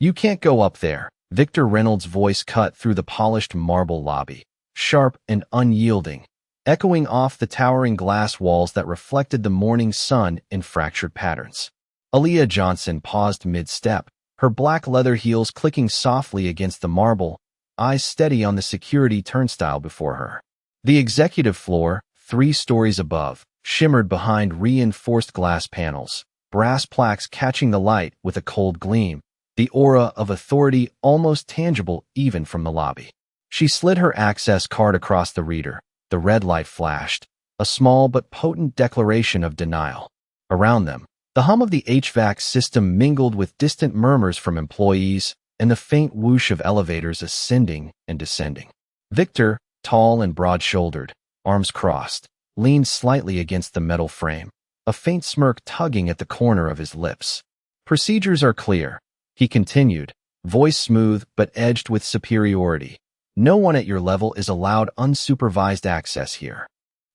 "You can't go up there." Victor Reynolds' voice cut through the polished marble lobby, sharp and unyielding, echoing off the towering glass walls that reflected the morning sun in fractured patterns. Aaliyah Johnson paused mid-step, her black leather heels clicking softly against the marble, eyes steady on the security turnstile before her. The executive floor, 3 stories above, shimmered behind reinforced glass panels, brass plaques catching the light with a cold gleam, the aura of authority almost tangible even from the lobby. She slid her access card across the reader. The red light flashed, a small but potent declaration of denial. Around them, the hum of the HVAC system mingled with distant murmurs from employees and the faint whoosh of elevators ascending and descending. Victor, tall and broad-shouldered, arms crossed, leaned slightly against the metal frame, a faint smirk tugging at the corner of his lips. "Procedures are clear," he continued, voice smooth but edged with superiority. "No one at your level is allowed unsupervised access here."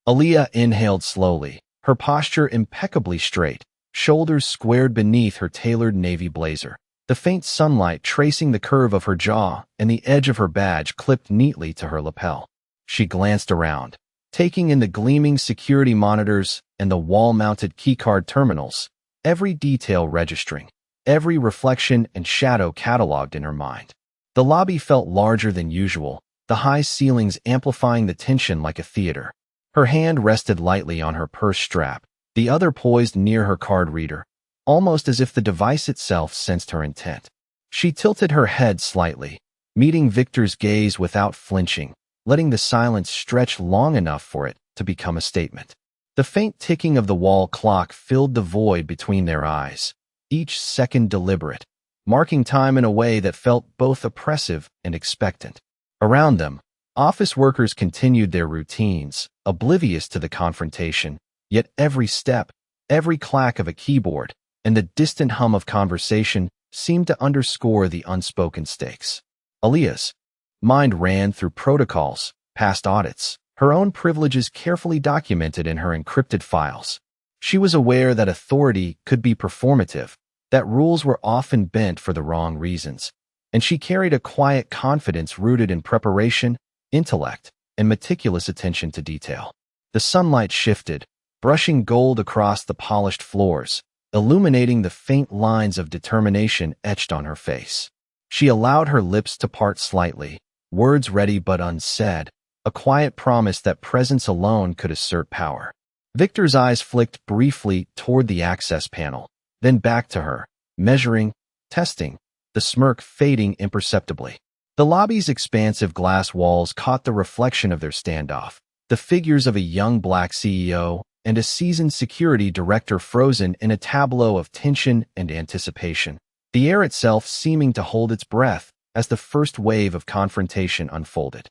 Aaliyah inhaled slowly, her posture impeccably straight, shoulders squared beneath her tailored navy blazer, the faint sunlight tracing the curve of her jaw and the edge of her badge clipped neatly to her lapel. She glanced around, taking in the gleaming security monitors and the wall-mounted keycard terminals, every detail registering, every reflection and shadow cataloged in her mind. The lobby felt larger than usual, the high ceilings amplifying the tension like a theater. Her hand rested lightly on her purse strap, the other poised near her card reader, almost as if the device itself sensed her intent. She tilted her head slightly, meeting Victor's gaze without flinching, letting the silence stretch long enough for it to become a statement. The faint ticking of the wall clock filled the void between their eyes, each second deliberate, marking time in a way that felt both oppressive and expectant. Around them, office workers continued their routines, oblivious to the confrontation, yet every step, every clack of a keyboard, and the distant hum of conversation seemed to underscore the unspoken stakes. Aaliyah's mind ran through protocols, past audits, her own privileges carefully documented in her encrypted files. She was aware that authority could be performative, that rules were often bent for the wrong reasons, and she carried a quiet confidence rooted in preparation, intellect, and meticulous attention to detail. The sunlight shifted, brushing gold across the polished floors, illuminating the faint lines of determination etched on her face. She allowed her lips to part slightly, words ready but unsaid, a quiet promise that presence alone could assert power. Victor's eyes flicked briefly toward the access panel, then back to her, measuring, testing, the smirk fading imperceptibly. The lobby's expansive glass walls caught the reflection of their standoff, the figures of a young black CEO and a seasoned security director frozen in a tableau of tension and anticipation, the air itself seeming to hold its breath as the first wave of confrontation unfolded.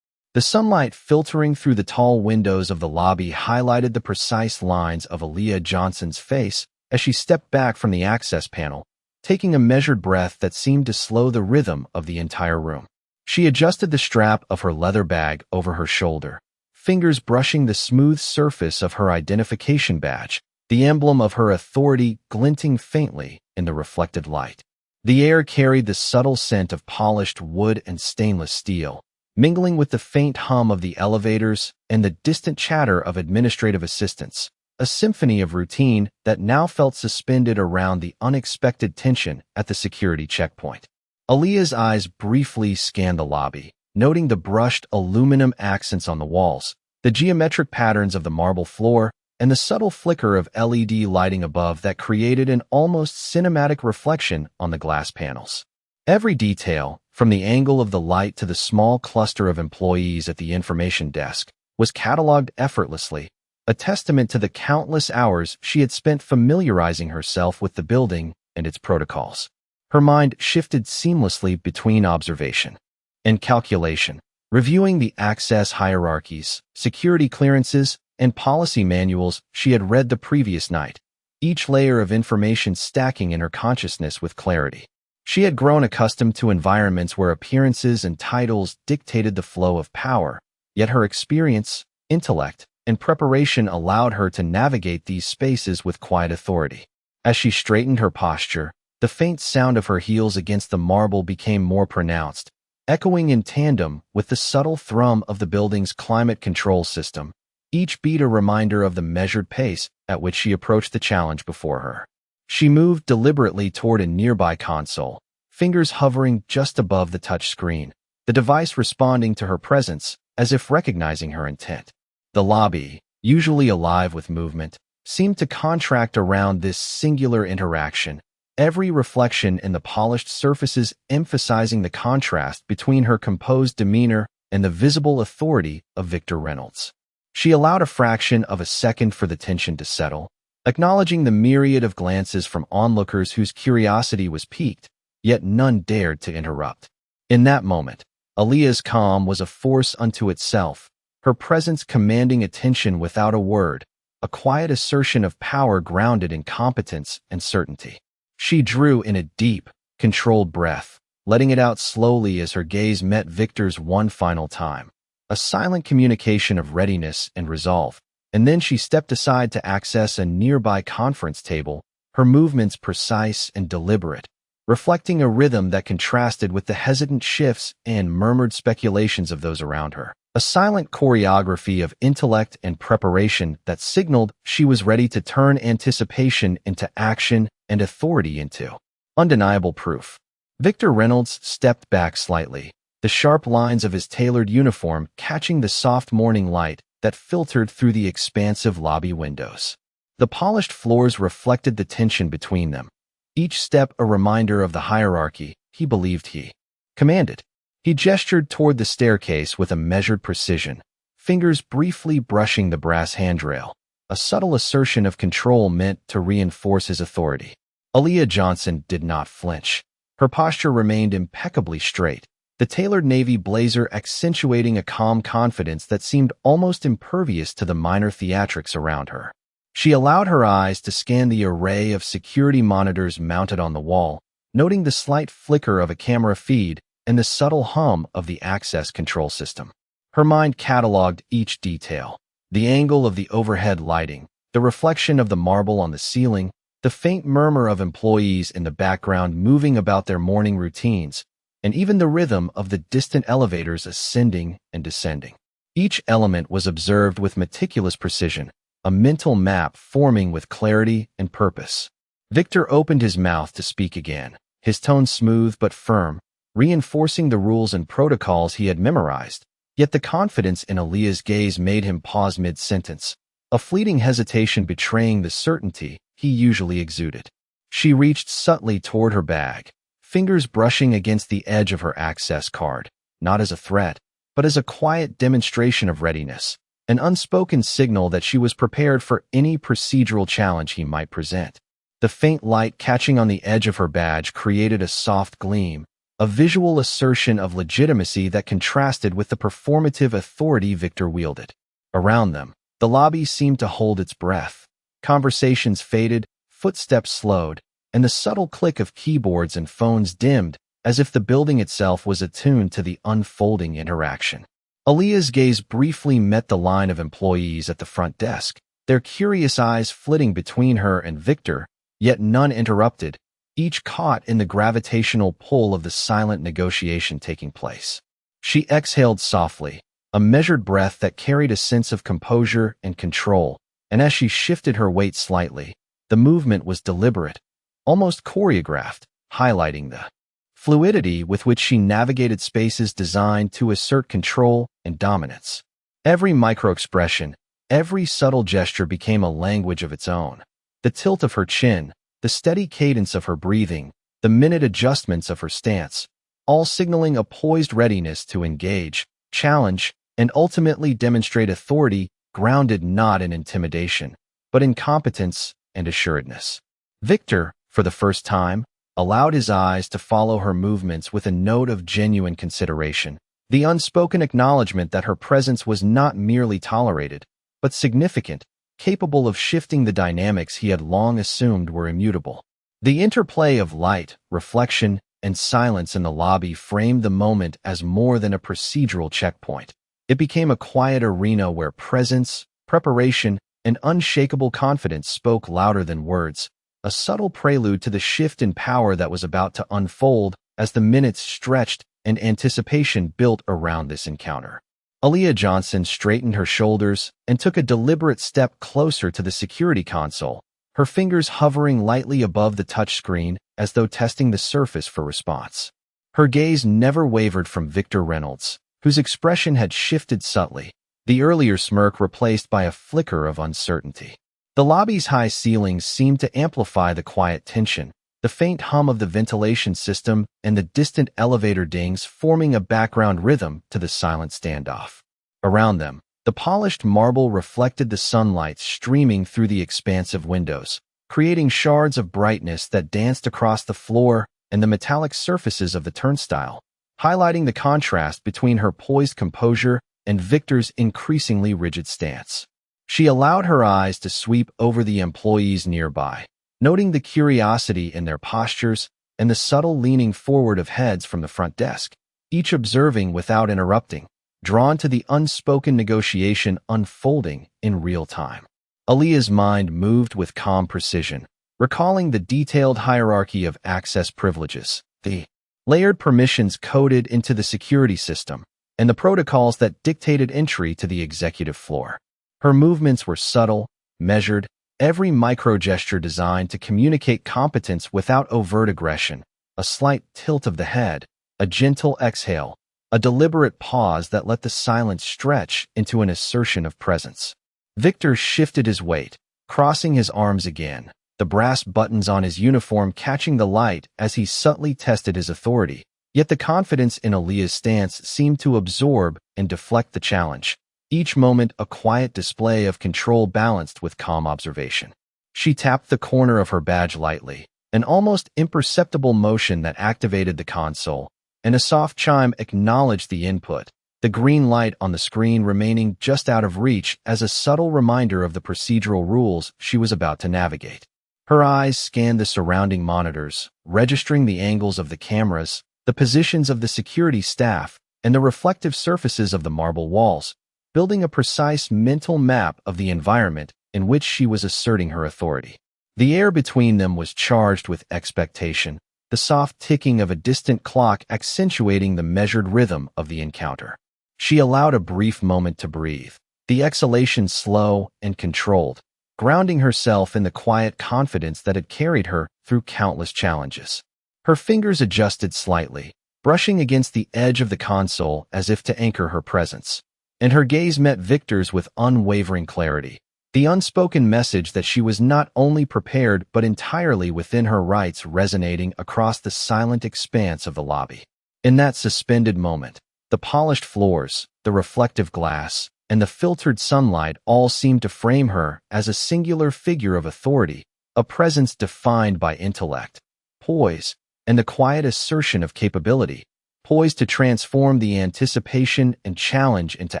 The sunlight filtering through the tall windows of the lobby highlighted the precise lines of Aaliyah Johnson's face as she stepped back from the access panel, taking a measured breath that seemed to slow the rhythm of the entire room. She adjusted the strap of her leather bag over her shoulder, fingers brushing the smooth surface of her identification badge, the emblem of her authority glinting faintly in the reflected light. The air carried the subtle scent of polished wood and stainless steel, mingling with the faint hum of the elevators and the distant chatter of administrative assistants, a symphony of routine that now felt suspended around the unexpected tension at the security checkpoint. Aaliyah's eyes briefly scanned the lobby, noting the brushed aluminum accents on the walls, the geometric patterns of the marble floor, and the subtle flicker of LED lighting above that created an almost cinematic reflection on the glass panels. Every detail, from the angle of the light to the small cluster of employees at the information desk, was cataloged effortlessly, a testament to the countless hours she had spent familiarizing herself with the building and its protocols. Her mind shifted seamlessly between observation and calculation, reviewing the access hierarchies, security clearances, and policy manuals she had read the previous night, each layer of information stacking in her consciousness with clarity. She had grown accustomed to environments where appearances and titles dictated the flow of power, yet her experience, intellect, and preparation allowed her to navigate these spaces with quiet authority. As she straightened her posture, The faint sound of her heels against the marble became more pronounced, echoing in tandem with the subtle thrum of the building's climate control system, each beat a reminder of the measured pace at which she approached the challenge before her. She moved deliberately toward a nearby console, fingers hovering just above the touch screen, the device responding to her presence as if recognizing her intent. The lobby, usually alive with movement, seemed to contract around this singular interaction, every reflection in the polished surfaces emphasizing the contrast between her composed demeanor and the visible authority of Victor Reynolds. She allowed a fraction of a second for the tension to settle, acknowledging the myriad of glances from onlookers whose curiosity was piqued, yet none dared to interrupt. In that moment, Aaliyah's calm was a force unto itself, her presence commanding attention without a word, a quiet assertion of power grounded in competence and certainty. She drew in a deep, controlled breath, letting it out slowly as her gaze met Victor's one final time, a silent communication of readiness and resolve, and then she stepped aside to access a nearby conference table, her movements precise and deliberate, reflecting a rhythm that contrasted with the hesitant shifts and murmured speculations of those around her. A silent choreography of intellect and preparation that signaled she was ready to turn anticipation into action and authority into undeniable proof. Victor Reynolds stepped back slightly, the sharp lines of his tailored uniform catching the soft morning light that filtered through the expansive lobby windows. The polished floors reflected the tension between them, each step a reminder of the hierarchy he believed he commanded. He gestured toward the staircase with a measured precision, fingers briefly brushing the brass handrail, a subtle assertion of control meant to reinforce his authority. Aaliyah Johnson did not flinch. Her posture remained impeccably straight, the tailored navy blazer accentuating a calm confidence that seemed almost impervious to the minor theatrics around her. She allowed her eyes to scan the array of security monitors mounted on the wall, noting the slight flicker of a camera feed and the subtle hum of the access control system. Her mind cataloged each detail, the angle of the overhead lighting, the reflection of the marble on the ceiling, the faint murmur of employees in the background moving about their morning routines, and even the rhythm of the distant elevators ascending and descending. Each element was observed with meticulous precision, a mental map forming with clarity and purpose. Victor opened his mouth to speak again, his tone smooth but firm, reinforcing the rules and protocols he had memorized, yet the confidence in Aaliyah's gaze made him pause mid-sentence, a fleeting hesitation betraying the certainty he usually exuded. She reached subtly toward her bag, fingers brushing against the edge of her access card, not as a threat, but as a quiet demonstration of readiness, an unspoken signal that she was prepared for any procedural challenge he might present. The faint light catching on the edge of her badge created a soft gleam, a visual assertion of legitimacy that contrasted with the performative authority Victor wielded. Around them, the lobby seemed to hold its breath. Conversations faded, footsteps slowed, and the subtle click of keyboards and phones dimmed, as if the building itself was attuned to the unfolding interaction. Aaliyah's gaze briefly met the line of employees at the front desk, their curious eyes flitting between her and Victor, yet none interrupted, each caught in the gravitational pull of the silent negotiation taking place. She exhaled softly, a measured breath that carried a sense of composure and control, and as she shifted her weight slightly, the movement was deliberate, almost choreographed, highlighting the fluidity with which she navigated spaces designed to assert control and dominance. Every microexpression, every subtle gesture became a language of its own. The tilt of her chin, the steady cadence of her breathing, the minute adjustments of her stance, all signaling a poised readiness to engage, challenge, and ultimately demonstrate authority grounded not in intimidation, but in competence and assuredness. Victor, for the first time, allowed his eyes to follow her movements with a note of genuine consideration, the unspoken acknowledgement that her presence was not merely tolerated, but significant, capable of shifting the dynamics he had long assumed were immutable. The interplay of light, reflection, and silence in the lobby framed the moment as more than a procedural checkpoint. It became a quiet arena where presence, preparation, and unshakable confidence spoke louder than words, a subtle prelude to the shift in power that was about to unfold as the minutes stretched and anticipation built around this encounter. Aaliyah Johnson straightened her shoulders and took a deliberate step closer to the security console, her fingers hovering lightly above the touchscreen as though testing the surface for response. Her gaze never wavered from Victor Reynolds, whose expression had shifted subtly, the earlier smirk replaced by a flicker of uncertainty. The lobby's high ceilings seemed to amplify the quiet tension, the faint hum of the ventilation system and the distant elevator dings forming a background rhythm to the silent standoff. Around them, the polished marble reflected the sunlight streaming through the expansive windows, creating shards of brightness that danced across the floor and the metallic surfaces of the turnstile, highlighting the contrast between her poised composure and Victor's increasingly rigid stance. She allowed her eyes to sweep over the employees nearby, noting the curiosity in their postures and the subtle leaning forward of heads from the front desk, each observing without interrupting, drawn to the unspoken negotiation unfolding in real time. Aaliyah's mind moved with calm precision, recalling the detailed hierarchy of access privileges, the layered permissions coded into the security system, and the protocols that dictated entry to the executive floor. Her movements were subtle, measured, every micro-gesture designed to communicate competence without overt aggression, a slight tilt of the head, a gentle exhale, a deliberate pause that let the silence stretch into an assertion of presence. Victor shifted his weight, crossing his arms again, the brass buttons on his uniform catching the light as he subtly tested his authority, yet the confidence in Aaliyah's stance seemed to absorb and deflect the challenge, each moment a quiet display of control balanced with calm observation. She tapped the corner of her badge lightly, an almost imperceptible motion that activated the console, and a soft chime acknowledged the input, the green light on the screen remaining just out of reach as a subtle reminder of the procedural rules she was about to navigate. Her eyes scanned the surrounding monitors, registering the angles of the cameras, the positions of the security staff, and the reflective surfaces of the marble walls, building a precise mental map of the environment in which she was asserting her authority. The air between them was charged with expectation, the soft ticking of a distant clock accentuating the measured rhythm of the encounter. She allowed a brief moment to breathe, the exhalation slow and controlled, grounding herself in the quiet confidence that had carried her through countless challenges. Her fingers adjusted slightly, brushing against the edge of the console as if to anchor her presence, and her gaze met Victor's with unwavering clarity, the unspoken message that she was not only prepared but entirely within her rights resonating across the silent expanse of the lobby. In that suspended moment, the polished floors, the reflective glass, and the filtered sunlight all seemed to frame her as a singular figure of authority, a presence defined by intellect, poise, and the quiet assertion of capability, poised to transform the anticipation and challenge into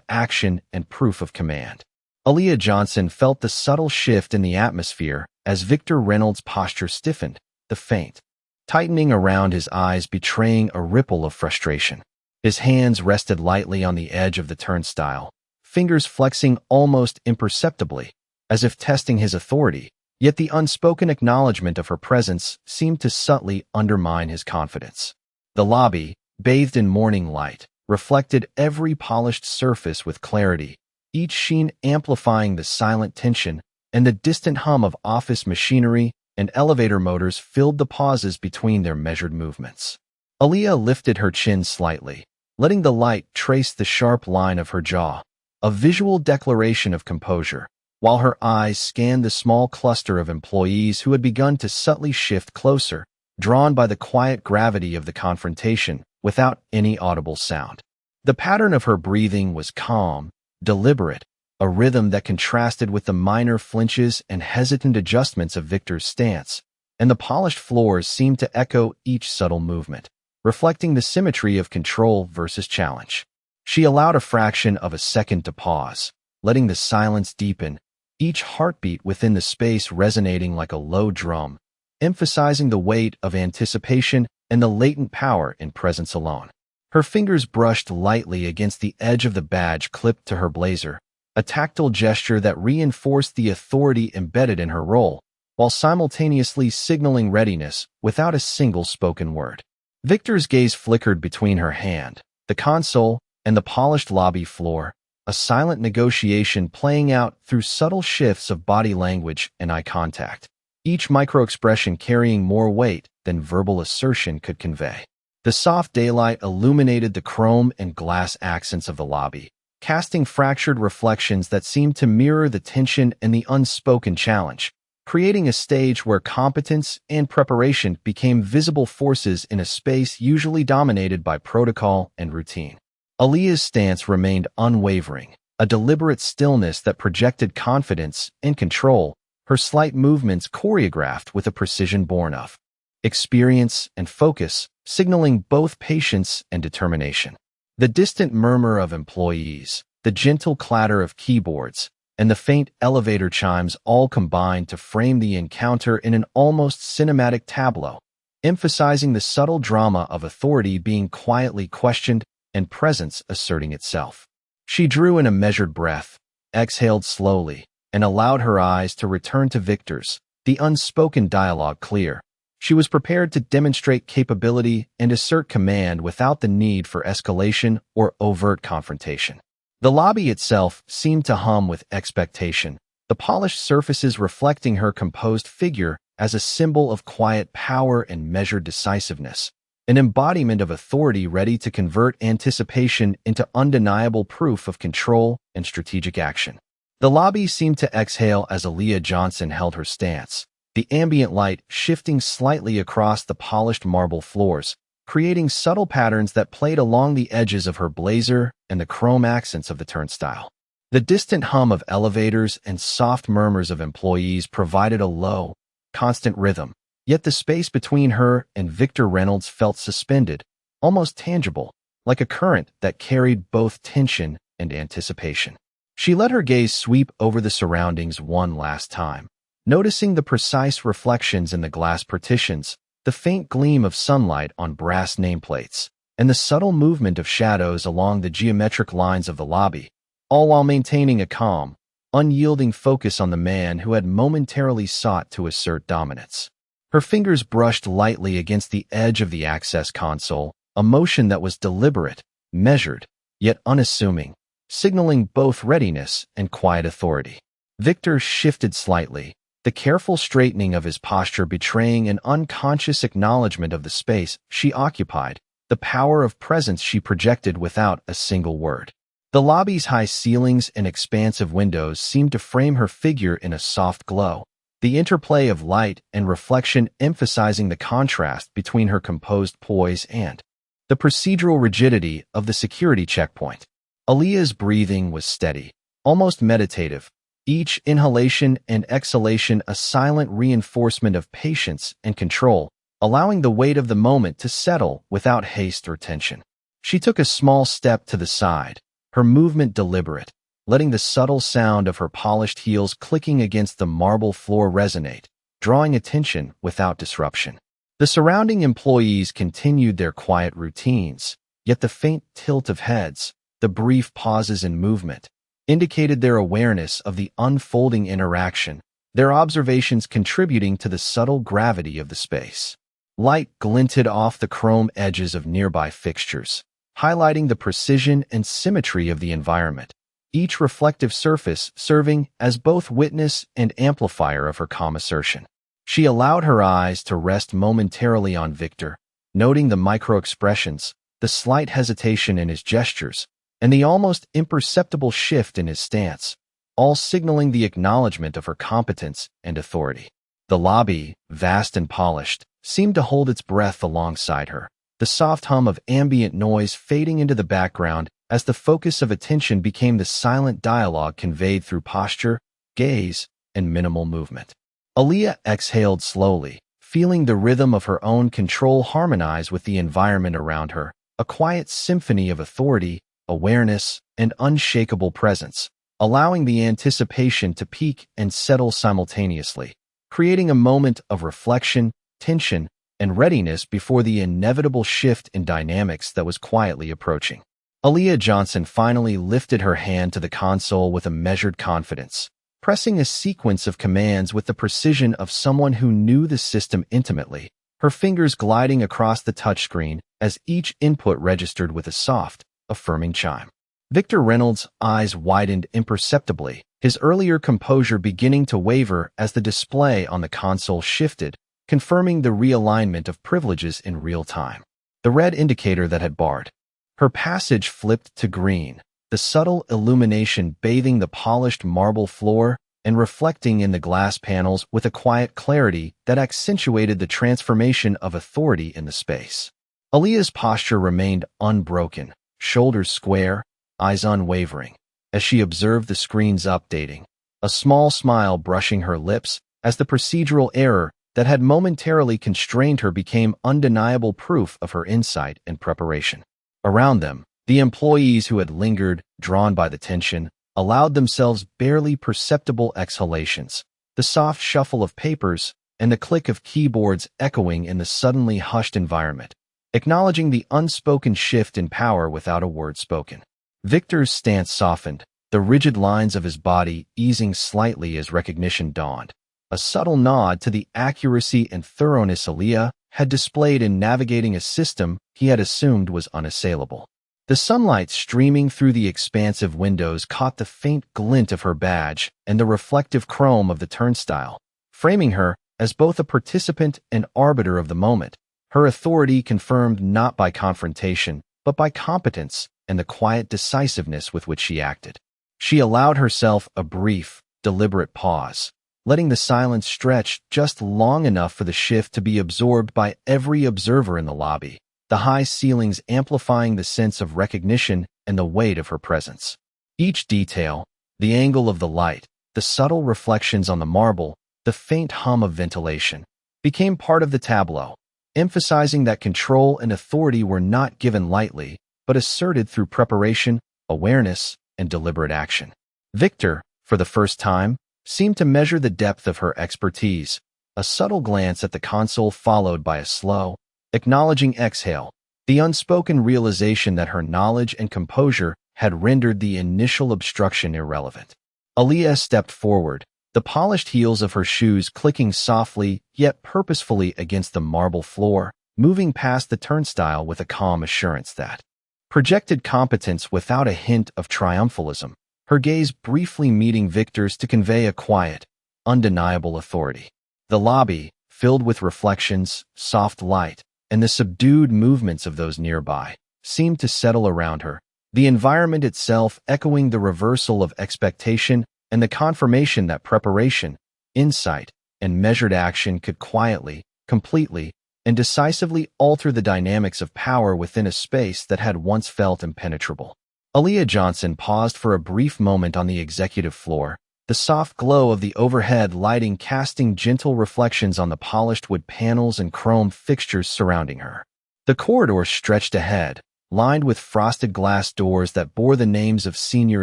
action and proof of command. Aaliyah Johnson felt the subtle shift in the atmosphere as Victor Reynolds' posture stiffened, the faint tightening around his eyes betraying a ripple of frustration. His hands rested lightly on the edge of the turnstile, fingers flexing almost imperceptibly, as if testing his authority, yet the unspoken acknowledgement of her presence seemed to subtly undermine his confidence. The lobby, bathed in morning light, reflected every polished surface with clarity, each sheen amplifying the silent tension, and the distant hum of office machinery and elevator motors filled the pauses between their measured movements. Aaliyah lifted her chin slightly, letting the light trace the sharp line of her jaw, a visual declaration of composure, while her eyes scanned the small cluster of employees who had begun to subtly shift closer, drawn by the quiet gravity of the confrontation without any audible sound. The pattern of her breathing was calm, deliberate, a rhythm that contrasted with the minor flinches and hesitant adjustments of Victor's stance, and the polished floors seemed to echo each subtle movement, reflecting the symmetry of control versus challenge. She allowed a fraction of a second to pause, letting the silence deepen, each heartbeat within the space resonating like a low drum, emphasizing the weight of anticipation and the latent power in presence alone. Her fingers brushed lightly against the edge of the badge clipped to her blazer, a tactile gesture that reinforced the authority embedded in her role, while simultaneously signaling readiness without a single spoken word. Victor's gaze flickered between her hand, the console, and the polished lobby floor, a silent negotiation playing out through subtle shifts of body language and eye contact, each micro-expression carrying more weight than verbal assertion could convey. The soft daylight illuminated the chrome and glass accents of the lobby, casting fractured reflections that seemed to mirror the tension and the unspoken challenge, creating a stage where competence and preparation became visible forces in a space usually dominated by protocol and routine. Aaliyah's stance remained unwavering, a deliberate stillness that projected confidence and control, her slight movements choreographed with a precision born of experience and focus, signaling both patience and determination. The distant murmur of employees, the gentle clatter of keyboards, and the faint elevator chimes all combined to frame the encounter in an almost cinematic tableau, emphasizing the subtle drama of authority being quietly questioned and presence asserting itself. She drew in a measured breath, exhaled slowly, and allowed her eyes to return to Victor's, the unspoken dialogue clear. She was prepared to demonstrate capability and assert command without the need for escalation or overt confrontation. The lobby itself seemed to hum with expectation, the polished surfaces reflecting her composed figure as a symbol of quiet power and measured decisiveness, an embodiment of authority ready to convert anticipation into undeniable proof of control and strategic action. The lobby seemed to exhale as Aaliyah Johnson held her stance, the ambient light shifting slightly across the polished marble floors, creating subtle patterns that played along the edges of her blazer and the chrome accents of the turnstile. The distant hum of elevators and soft murmurs of employees provided a low, constant rhythm, yet the space between her and Victor Reynolds felt suspended, almost tangible, like a current that carried both tension and anticipation. She let her gaze sweep over the surroundings one last time, noticing the precise reflections in the glass partitions, the faint gleam of sunlight on brass nameplates, and the subtle movement of shadows along the geometric lines of the lobby, all while maintaining a calm, unyielding focus on the man who had momentarily sought to assert dominance. Her fingers brushed lightly against the edge of the access console, a motion that was deliberate, measured, yet unassuming, signaling both readiness and quiet authority. Victor shifted slightly, the careful straightening of his posture betraying an unconscious acknowledgement of the space she occupied, the power of presence she projected without a single word. The lobby's high ceilings and expansive windows seemed to frame her figure in a soft glow, the interplay of light and reflection emphasizing the contrast between her composed poise and the procedural rigidity of the security checkpoint. Aaliyah's breathing was steady, almost meditative, each inhalation and exhalation a silent reinforcement of patience and control, allowing the weight of the moment to settle without haste or tension. She took a small step to the side, her movement deliberate, letting the subtle sound of her polished heels clicking against the marble floor resonate, drawing attention without disruption. The surrounding employees continued their quiet routines, yet the faint tilt of heads, the brief pauses in movement, indicated their awareness of the unfolding interaction, their observations contributing to the subtle gravity of the space. Light glinted off the chrome edges of nearby fixtures, highlighting the precision and symmetry of the environment, each reflective surface serving as both witness and amplifier of her calm assertion. She allowed her eyes to rest momentarily on Victor, noting the micro-expressions, the slight hesitation in his gestures, and the almost imperceptible shift in his stance, all signaling the acknowledgement of her competence and authority. The lobby, vast and polished, seemed to hold its breath alongside her, the soft hum of ambient noise fading into the background as the focus of attention became the silent dialogue conveyed through posture, gaze, and minimal movement. Aaliyah exhaled slowly, feeling the rhythm of her own control harmonize with the environment around her, a quiet symphony of authority, awareness, and unshakable presence, allowing the anticipation to peak and settle simultaneously, creating a moment of reflection, tension, and readiness before the inevitable shift in dynamics that was quietly approaching. Aaliyah Johnson finally lifted her hand to the console with a measured confidence, pressing a sequence of commands with the precision of someone who knew the system intimately, her fingers gliding across the touchscreen as each input registered with a soft, affirming chime. Victor Reynolds' eyes widened imperceptibly, his earlier composure beginning to waver as the display on the console shifted, confirming the realignment of privileges in real time. The red indicator that had barred her passage flipped to green, the subtle illumination bathing the polished marble floor and reflecting in the glass panels with a quiet clarity that accentuated the transformation of authority in the space. Aaliyah's posture remained unbroken, shoulders square, eyes unwavering, as she observed the screens updating, a small smile brushing her lips as the procedural error that had momentarily constrained her became undeniable proof of her insight and preparation. Around them, the employees who had lingered, drawn by the tension, allowed themselves barely perceptible exhalations, the soft shuffle of papers and the click of keyboards echoing in the suddenly hushed environment, acknowledging the unspoken shift in power without a word spoken. Victor's stance softened, the rigid lines of his body easing slightly as recognition dawned, a subtle nod to the accuracy and thoroughness Aaliyah had displayed in navigating a system he had assumed was unassailable. The sunlight streaming through the expansive windows caught the faint glint of her badge and the reflective chrome of the turnstile, framing her as both a participant and arbiter of the moment, her authority confirmed not by confrontation, but by competence and the quiet decisiveness with which she acted. She allowed herself a brief, deliberate pause, letting the silence stretch just long enough for the shift to be absorbed by every observer in the lobby, the high ceilings amplifying the sense of recognition and the weight of her presence. Each detail, the angle of the light, the subtle reflections on the marble, the faint hum of ventilation, became part of the tableau, emphasizing that control and authority were not given lightly, but asserted through preparation, awareness, and deliberate action. Victor, for the first time, seemed to measure the depth of her expertise, a subtle glance at the console followed by a slow, acknowledging exhale, the unspoken realization that her knowledge and composure had rendered the initial obstruction irrelevant. Aaliyah stepped forward, the polished heels of her shoes clicking softly yet purposefully against the marble floor, moving past the turnstile with a calm assurance that projected competence without a hint of triumphalism, her gaze briefly meeting Victor's to convey a quiet, undeniable authority. The lobby, filled with reflections, soft light, and the subdued movements of those nearby, seemed to settle around her, the environment itself echoing the reversal of expectation and the confirmation that preparation, insight, and measured action could quietly, completely, and decisively alter the dynamics of power within a space that had once felt impenetrable. Aaliyah Johnson paused for a brief moment on the executive floor, the soft glow of the overhead lighting casting gentle reflections on the polished wood panels and chrome fixtures surrounding her. The corridor stretched ahead, lined with frosted glass doors that bore the names of senior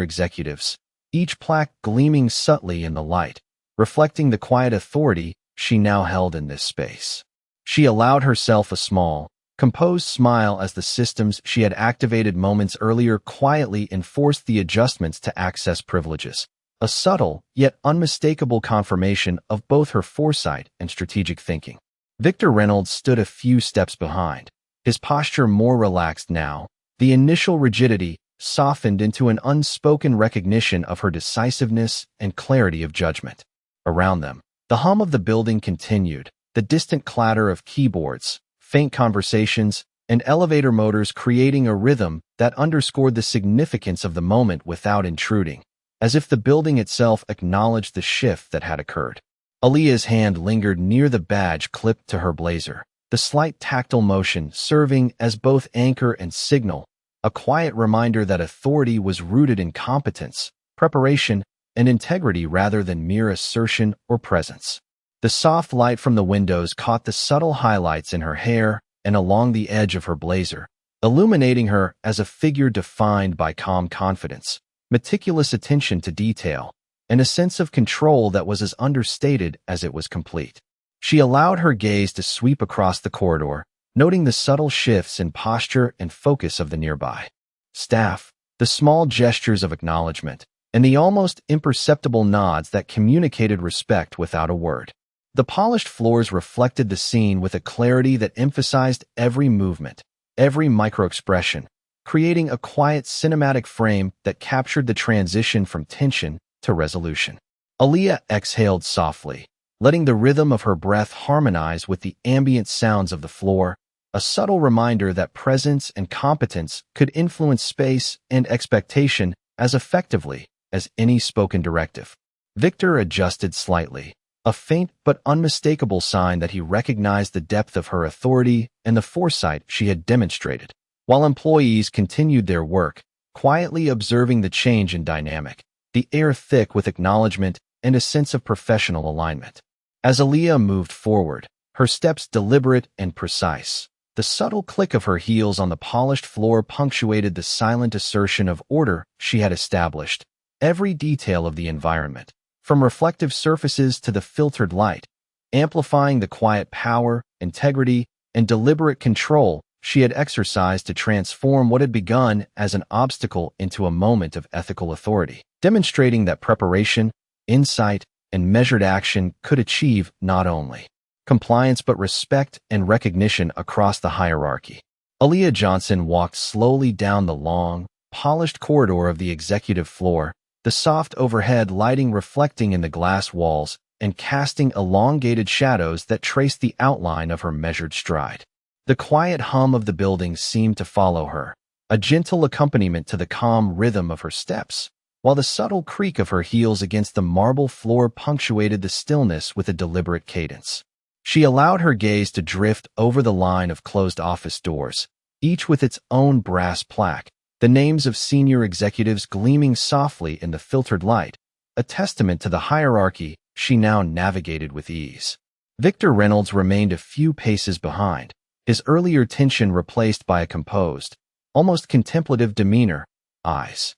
executives, each plaque gleaming subtly in the light, reflecting the quiet authority she now held in this space. She allowed herself a small, composed smile as the systems she had activated moments earlier quietly enforced the adjustments to access privileges, a subtle yet unmistakable confirmation of both her foresight and strategic thinking. Victor Reynolds stood a few steps behind, his posture more relaxed now, the initial rigidity softened into an unspoken recognition of her decisiveness and clarity of judgment. Around them, the hum of the building continued, the distant clatter of keyboards, faint conversations, and elevator motors creating a rhythm that underscored the significance of the moment without intruding, as if the building itself acknowledged the shift that had occurred. Aaliyah's hand lingered near the badge clipped to her blazer, the slight tactile motion serving as both anchor and signal, a quiet reminder that authority was rooted in competence, preparation, and integrity rather than mere assertion or presence. The soft light from the windows caught the subtle highlights in her hair and along the edge of her blazer, illuminating her as a figure defined by calm confidence, meticulous attention to detail, and a sense of control that was as understated as it was complete. She allowed her gaze to sweep across the corridor, noting the subtle shifts in posture and focus of the nearby staff, the small gestures of acknowledgement, and the almost imperceptible nods that communicated respect without a word. The polished floors reflected the scene with a clarity that emphasized every movement, every microexpression, creating a quiet cinematic frame that captured the transition from tension to resolution. Aaliyah exhaled softly, letting the rhythm of her breath harmonize with the ambient sounds of the floor, a subtle reminder that presence and competence could influence space and expectation as effectively as any spoken directive. Victor adjusted slightly, a faint but unmistakable sign that he recognized the depth of her authority and the foresight she had demonstrated, while employees continued their work, quietly observing the change in dynamic, the air thick with acknowledgement and a sense of professional alignment. As Aaliyah moved forward, her steps deliberate and precise, the subtle click of her heels on the polished floor punctuated the silent assertion of order she had established. Every detail of the environment, from reflective surfaces to the filtered light, amplifying the quiet power, integrity, and deliberate control she had exercised to transform what had begun as an obstacle into a moment of ethical authority, demonstrating that preparation, insight, and measured action could achieve not only compliance but respect and recognition across the hierarchy. Aaliyah Johnson walked slowly down the long, polished corridor of the executive floor, the soft overhead lighting reflecting in the glass walls and casting elongated shadows that traced the outline of her measured stride. The quiet hum of the building seemed to follow her, a gentle accompaniment to the calm rhythm of her steps, while the subtle creak of her heels against the marble floor punctuated the stillness with a deliberate cadence. She allowed her gaze to drift over the line of closed office doors, each with its own brass plaque, the names of senior executives gleaming softly in the filtered light, a testament to the hierarchy she now navigated with ease. Victor Reynolds remained a few paces behind, his earlier tension replaced by a composed, almost contemplative demeanor, eyes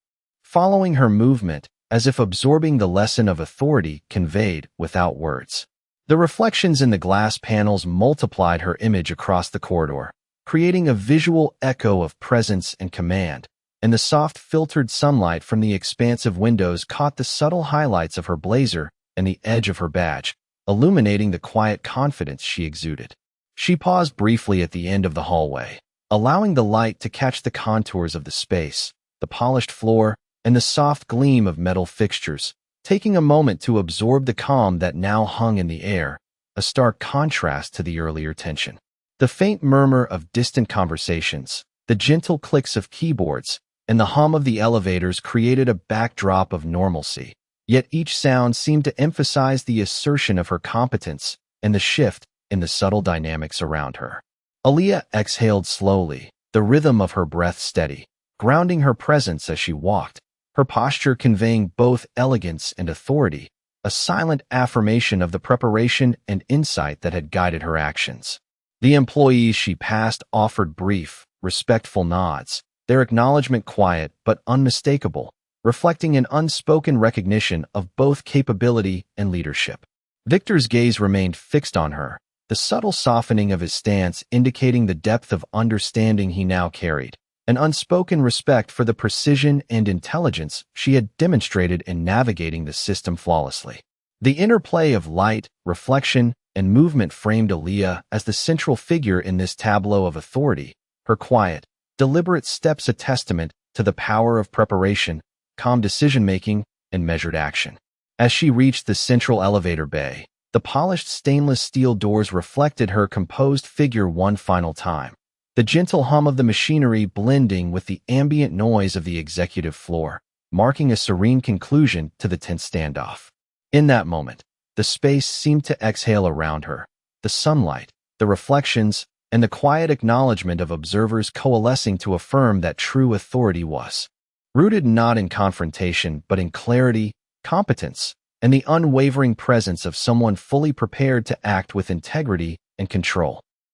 following her movement as if absorbing the lesson of authority conveyed without words. The reflections in the glass panels multiplied her image across the corridor, creating a visual echo of presence and command, and the soft filtered sunlight from the expansive windows caught the subtle highlights of her blazer and the edge of her badge, illuminating the quiet confidence she exuded. She paused briefly at the end of the hallway, allowing the light to catch the contours of the space, the polished floor, and the soft gleam of metal fixtures, taking a moment to absorb the calm that now hung in the air, a stark contrast to the earlier tension. The faint murmur of distant conversations, the gentle clicks of keyboards, and the hum of the elevators created a backdrop of normalcy, yet each sound seemed to emphasize the assertion of her competence and the shift in the subtle dynamics around her. Aaliyah exhaled slowly, the rhythm of her breath steady, grounding her presence as she walked, her posture conveying both elegance and authority, a silent affirmation of the preparation and insight that had guided her actions. The employees she passed offered brief, respectful nods, their acknowledgement quiet but unmistakable, reflecting an unspoken recognition of both capability and leadership. Victor's gaze remained fixed on her, the subtle softening of his stance indicating the depth of understanding he now carried, an unspoken respect for the precision and intelligence she had demonstrated in navigating the system flawlessly. The interplay of light, reflection, and movement framed Aaliyah as the central figure in this tableau of authority, her quiet, deliberate steps a testament to the power of preparation, calm decision-making, and measured action. As she reached the central elevator bay, the polished stainless steel doors reflected her composed figure one final time, the gentle hum of the machinery blending with the ambient noise of the executive floor, marking a serene conclusion to the tense standoff. In that moment, the space seemed to exhale around her, the sunlight, the reflections, and the quiet acknowledgement of observers coalescing to affirm that true authority was rooted not in confrontation but in clarity, competence, and the unwavering presence of someone fully prepared to act with integrity and control.